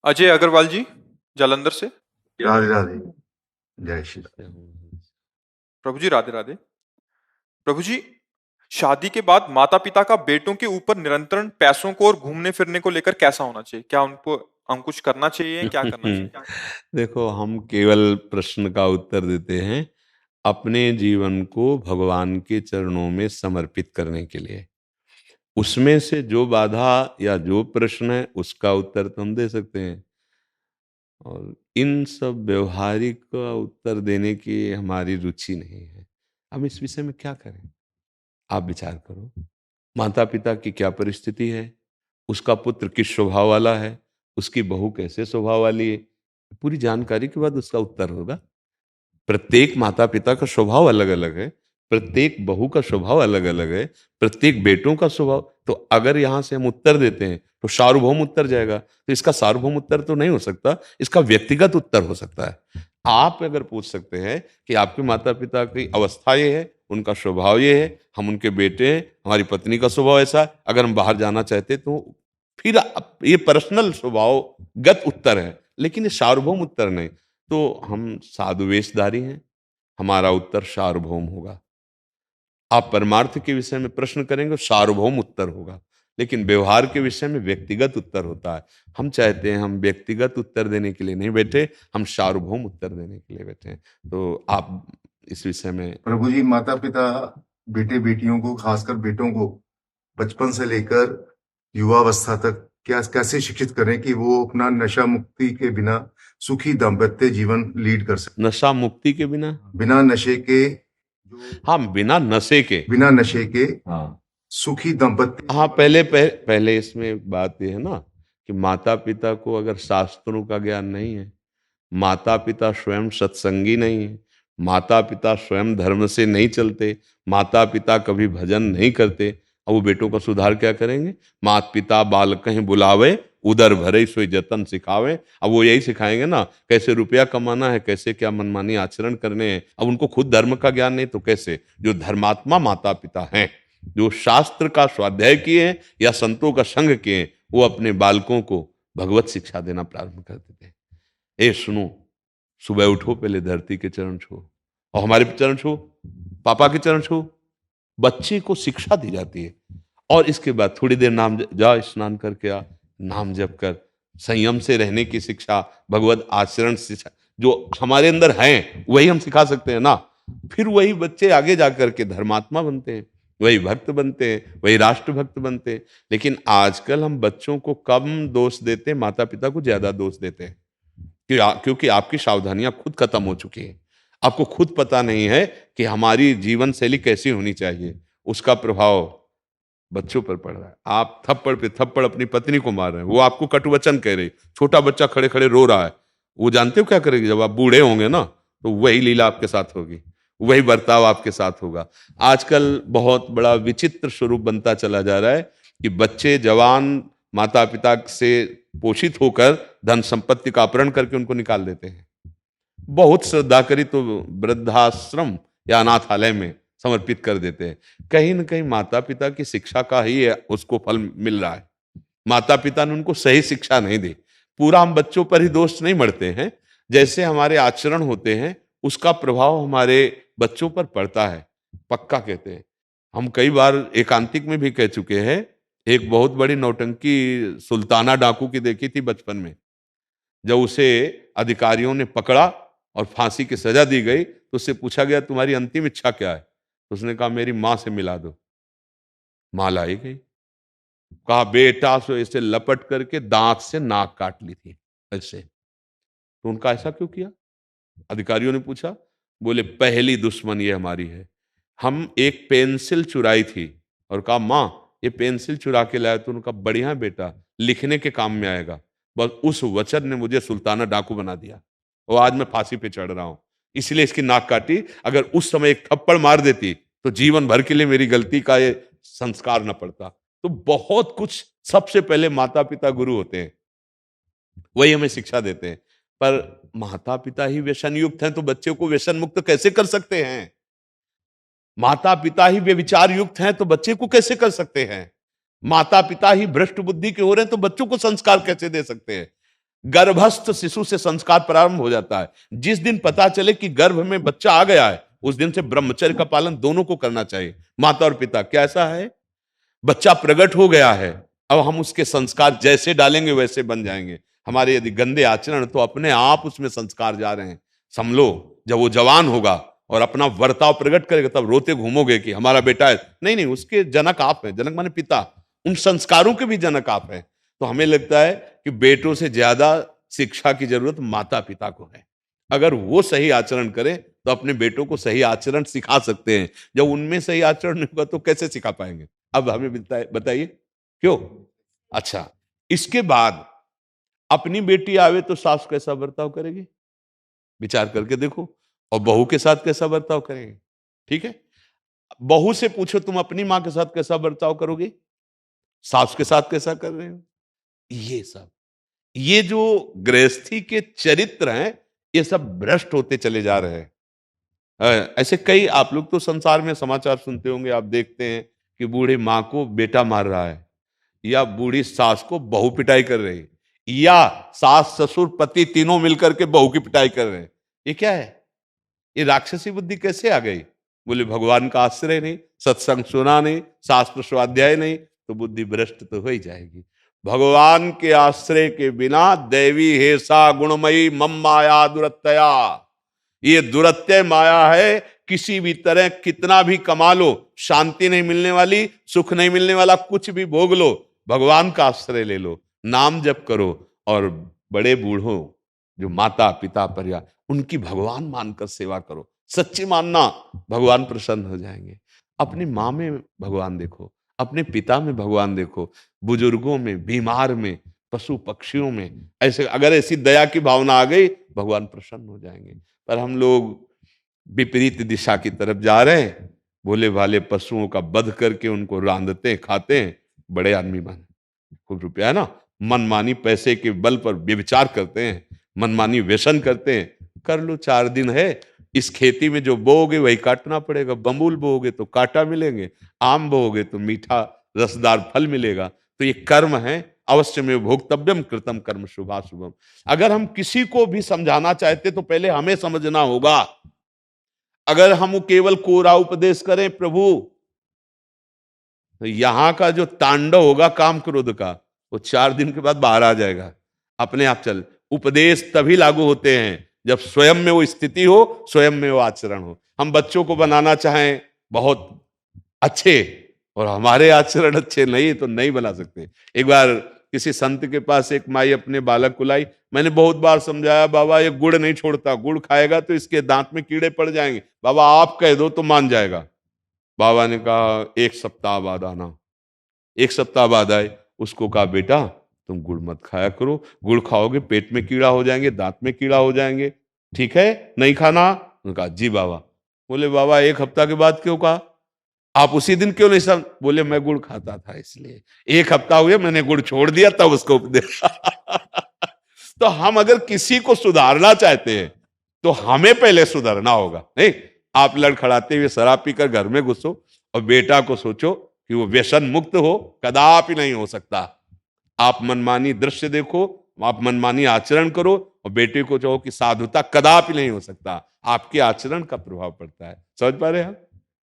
अजय अग्रवाल जी, जालंधर से। राधे राधे। जय श्री राम। प्रभु जी राधे राधे। प्रभु जी, शादी के बाद माता पिता का बेटों के ऊपर निरंतर पैसों को और घूमने फिरने को लेकर कैसा होना चाहिए? क्या उनको अंकुश करना चाहिए? क्या करना चाहिए? देखो, हम केवल प्रश्न का उत्तर देते हैं अपने जीवन को भगवान के चरणों में समर्पित करने के लिए। उसमें से जो बाधा या जो प्रश्न है उसका उत्तर तो हम दे सकते हैं, और इन सब व्यवहारिक का उत्तर देने की हमारी रुचि नहीं है। हम इस विषय में क्या करें? आप विचार करो। माता पिता की क्या परिस्थिति है, उसका पुत्र किस स्वभाव वाला है, उसकी बहू कैसे स्वभाव वाली है, पूरी जानकारी के बाद उसका उत्तर होगा। प्रत्येक माता पिता का स्वभाव अलग अलग है, प्रत्येक बहू का स्वभाव अलग अलग है, प्रत्येक बेटों का स्वभाव। तो अगर यहां से हम उत्तर देते हैं तो सार्वभौम उत्तर जाएगा, तो इसका सार्वभौम उत्तर तो नहीं हो सकता, इसका व्यक्तिगत उत्तर हो सकता है। आप अगर पूछ सकते हैं कि आपके माता पिता की अवस्था ये है, उनका स्वभाव ये है, हम उनके बेटे हैं, हमारी पत्नी का स्वभाव ऐसा है, अगर हम बाहर जाना चाहते तो फिर ये पर्सनल स्वभावगत उत्तर है, लेकिन ये सार्वभौम उत्तर नहीं। तो हम साधु वेशधारी हैं, हमारा उत्तर सार्वभौम होगा। आप परमार्थ के विषय में प्रश्न करेंगे, सार्वभौम उत्तर होगा, लेकिन व्यवहार के विषय में व्यक्तिगत उत्तर होता है। हम चाहते हैं हम व्यक्तिगत उत्तर देने के लिए नहीं बैठे, हम सार्वभौम उत्तर देने के लिए बैठे हैं। तो आप इस विषय में। प्रभु जी, माता पिता बेटे बेटियों को, खासकर बेटों को बचपन से लेकर युवावस्था तक क्या कैसे शिक्षित करें कि वो अपना नशा मुक्ति के बिना सुखी दाम्पत्य जीवन लीड कर सके? नशा मुक्ति के बिना, बिना नशे के, हाँ, बिना नशे के, बिना नशे के सुखी दाम्पत्य। हाँ, पहले इसमें बात यह है ना कि माता पिता को अगर शास्त्रों का ज्ञान नहीं है, माता पिता स्वयं सत्संगी नहीं है, माता पिता स्वयं धर्म से नहीं चलते, माता पिता कभी भजन नहीं करते, अब वो बेटों का सुधार क्या करेंगे? माता पिता बाल कहीं बुलावे, उधर भरे सोई जतन सिखावे। अब वो यही सिखाएंगे ना कैसे रुपया कमाना है, कैसे क्या मनमानी आचरण करने हैं। अब उनको खुद धर्म का ज्ञान नहीं तो कैसे? जो धर्मात्मा माता पिता हैं, जो शास्त्र का स्वाध्याय किए हैं या संतों का संग किए हैं, वो अपने बालकों को भगवत शिक्षा देना प्रारंभ कर देते हैं। ए सुनो, सुबह उठो, पहले धरती के चरण छो, और हमारे चरण छो, पापा के चरण छो। बच्चे को शिक्षा दी जाती है, और इसके बाद थोड़ी देर नाम जा, स्नान करके आ, नाम जप कर, संयम से रहने की शिक्षा, भगवत आचरण शिक्षा जो हमारे अंदर है वही हम सिखा सकते हैं ना। फिर वही बच्चे आगे जाकर के धर्मात्मा बनते हैं, वही भक्त बनते हैं, वही राष्ट्र भक्त बनते हैं। लेकिन आजकल हम बच्चों को कम दोष देते हैं, माता पिता को ज्यादा दोष देते हैं। क्योंकि आपकी सावधानियां खुद खत्म हो चुकी हैं। आपको खुद पता नहीं है कि हमारी जीवन शैली कैसी होनी चाहिए, उसका प्रभाव बच्चों पर पड़ रहा है। आप थप्पड़ पे थप्पड़ अपनी पत्नी को मार रहे हैं, वो आपको कटुवचन कह रही, छोटा बच्चा खड़े खड़े रो रहा है। वो जानते हो क्या करेगी? जब आप बूढ़े होंगे ना, तो वही लीला आपके साथ होगी, वही बर्ताव आपके साथ होगा। आजकल बहुत बड़ा विचित्र स्वरूप बनता चला जा रहा है कि बच्चे जवान माता पिता से पोषित होकर धन संपत्ति का अपहरण करके उनको निकाल देते हैं। बहुत श्रद्धा करी तो वृद्धाश्रम या अनाथालय में समर्पित कर देते हैं। कहीं ना कहीं माता पिता की शिक्षा का ही उसको फल मिल रहा है। माता पिता ने उनको सही शिक्षा नहीं दी। पूरा हम बच्चों पर ही दोष नहीं मढ़ते हैं, जैसे हमारे आचरण होते हैं उसका प्रभाव हमारे बच्चों पर पड़ता है, पक्का कहते हैं। हम कई बार एकांतिक में भी कह चुके हैं। एक बहुत बड़ी नौटंकी सुल्ताना डाकू की देखी थी बचपन में। जब उसे अधिकारियों ने पकड़ा और फांसी की सजा दी गई तो उससे पूछा गया तुम्हारी अंतिम इच्छा क्या है? तो उसने कहा मेरी मां से मिला दो। मां लाई गई। कहा बेटा, सो इसे लपट करके दांत से नाक काट ली थी ऐसे। तो उनका ऐसा क्यों किया? अधिकारियों ने पूछा। बोले पहली दुश्मन ये हमारी है। हम एक पेंसिल चुराई थी और कहा मां ये पेंसिल चुरा के लाया। तो उनका बढ़िया बेटा, लिखने के काम में आएगा। बस उस वचन ने मुझे सुल्ताना डाकू बना दिया और आज मैं फांसी पे चढ़ रहा हूं, इसलिए इसकी नाक काटी। अगर उस समय एक थप्पड़ मार देती तो जीवन भर के लिए मेरी गलती का ये संस्कार न पड़ता। तो बहुत कुछ, सबसे पहले माता पिता गुरु होते हैं, वही हमें शिक्षा देते हैं। पर माता पिता ही व्यसन युक्त हैं तो बच्चे को व्यसन मुक्त कैसे कर सकते हैं? माता पिता ही व्यभिचार युक्त हैं तो बच्चे को कैसे कर सकते हैं? माता पिता ही भ्रष्ट बुद्धि के हो रहे हैं तो बच्चों को संस्कार कैसे दे सकते हैं? गर्भस्थ शिशु से संस्कार प्रारंभ हो जाता है। जिस दिन पता चले कि गर्भ में बच्चा आ गया है, उस दिन से ब्रह्मचर्य का पालन दोनों को करना चाहिए, माता और पिता। कैसा है, बच्चा प्रकट हो गया है, अब हम उसके संस्कार जैसे डालेंगे वैसे बन जाएंगे। हमारे यदि गंदे आचरण, तो अपने आप उसमें संस्कार जा रहे हैं। समझो, जब वो जवान होगा और अपना वर्ताव प्रकट करेगा, तब रोते घूमोगे कि हमारा बेटा है। नहीं नहीं, उसके जनक आप हैं, जनक माने पिता, उन संस्कारों के भी जनक आप हैं। तो हमें लगता है कि बेटों से ज्यादा शिक्षा की जरूरत माता पिता को है। अगर वो सही आचरण करें तो अपने बेटों को सही आचरण सिखा सकते हैं। जब उनमें सही आचरण नहीं होगा तो कैसे सिखा पाएंगे? अब हमें बताइए क्यों? अच्छा, इसके बाद अपनी बेटी आवे तो सास कैसा बर्ताव करेगी, विचार करके देखो। और बहू के साथ कैसा बर्ताव करेंगे? ठीक है, बहू से पूछो तुम अपनी मां के साथ कैसा बर्ताव करोगे, सास के साथ कैसा कर रहे हो। ये सब, ये जो गृहस्थी के चरित्र हैं, ये सब भ्रष्ट होते चले जा रहे हैं। ऐसे कई, आप लोग तो संसार में समाचार सुनते होंगे, आप देखते हैं कि बूढ़ी माँ को बेटा मार रहा है, या बूढ़ी सास को बहू पिटाई कर रही है, या सास ससुर पति तीनों मिलकर के बहू की पिटाई कर रहे हैं। ये क्या है? ये राक्षसी बुद्धि कैसे आ गई? बोले भगवान का आश्रय नहीं, सत्संग सुना नहीं, शास्त्र स्वाध्याय नहीं, तो बुद्धि भ्रष्ट तो हो ही जाएगी। भगवान के आश्रय के बिना दैवी हेसा गुणमयी मम माया दुरत्यया, ये दुरत्यय माया है। किसी भी तरह कितना भी कमा लो, शांति नहीं मिलने वाली, सुख नहीं मिलने वाला, कुछ भी भोग लो, भगवान का आश्रय ले लो, नाम जप करो। और बड़े बूढ़ों, जो माता पिता परिवार, उनकी भगवान मानकर सेवा करो, सच्ची मानना, भगवान प्रसन्न हो जाएंगे। अपनी माँ में भगवान देखो, अपने पिता में भगवान देखो, बुजुर्गों में, बीमार में, पशु पक्षियों में। ऐसे अगर ऐसी दया की भावना आ गई, भगवान प्रसन्न हो जाएंगे। पर हम लोग विपरीत दिशा की तरफ जा रहे हैं। भोले भाले पशुओं का वध करके उनको रांधते हैं, खाते हैं, बड़े आदमी बन, खूब रुपया है ना, मनमानी पैसे के बल पर व्यभिचार करते हैं, मनमानी व्यसन करते हैं। कर लो, 4 दिन है, इस खेती में जो बोओगे वही काटना पड़ेगा। बम्बूल बोओगे तो कांटा मिलेंगे, आम बोओगे तो मीठा रसदार फल मिलेगा। तो ये कर्म है, अवश्य में भोक्तव्यम कृतम कर्म शुभाशुभम। अगर हम किसी को भी समझाना चाहते तो पहले हमें समझना होगा। अगर हम केवल कोरा उपदेश करें प्रभु, तो यहां का जो तांडव होगा काम क्रोध का, वो 4 दिन के बाद बाहर आ जाएगा, अपने आप चल। उपदेश तभी लागू होते हैं जब स्वयं में वो स्थिति हो, स्वयं में वो आचरण हो। हम बच्चों को बनाना चाहें बहुत अच्छे, और हमारे आचरण अच्छे नहीं, तो नहीं बना सकते। एक बार किसी संत के पास एक माई अपने बालक को लाई। मैंने बहुत बार समझाया, बाबा ये गुड़ नहीं छोड़ता, गुड़ खाएगा तो इसके दांत में कीड़े पड़ जाएंगे, बाबा आप कह दो तो मान जाएगा। बाबा ने कहा 1 सप्ताह बाद आना। 1 सप्ताह बाद आए, उसको कहा बेटा तुम गुड़ मत खाया करो, गुड़ खाओगे पेट में कीड़ा हो जाएंगे, दांत में कीड़ा हो जाएंगे, ठीक है, नहीं खाना। उन्होंने कहा जी बाबा। बोले बाबा 1 हफ्ता के बाद क्यों कहा, आप उसी दिन क्यों नहीं समझ? बोले मैं गुड़ खाता था इसलिए, 1 हफ्ता हुए मैंने गुड़ छोड़ दिया, तब उसको उपदेश। तो हम अगर किसी को सुधारना चाहते हैं तो हमें पहले सुधरना होगा। नहीं, आप लड़खड़ाते हुए शराब पीकर घर में घुसो और बेटा को सोचो कि वो व्यसन मुक्त हो, कदापि नहीं हो सकता। आप मनमानी दृश्य देखो, आप मनमानी आचरण करो, और बेटे को चाहो कि साधुता, कदापि नहीं हो सकता। आपके आचरण का प्रभाव पड़ता है। समझ पा रहे हैं आप?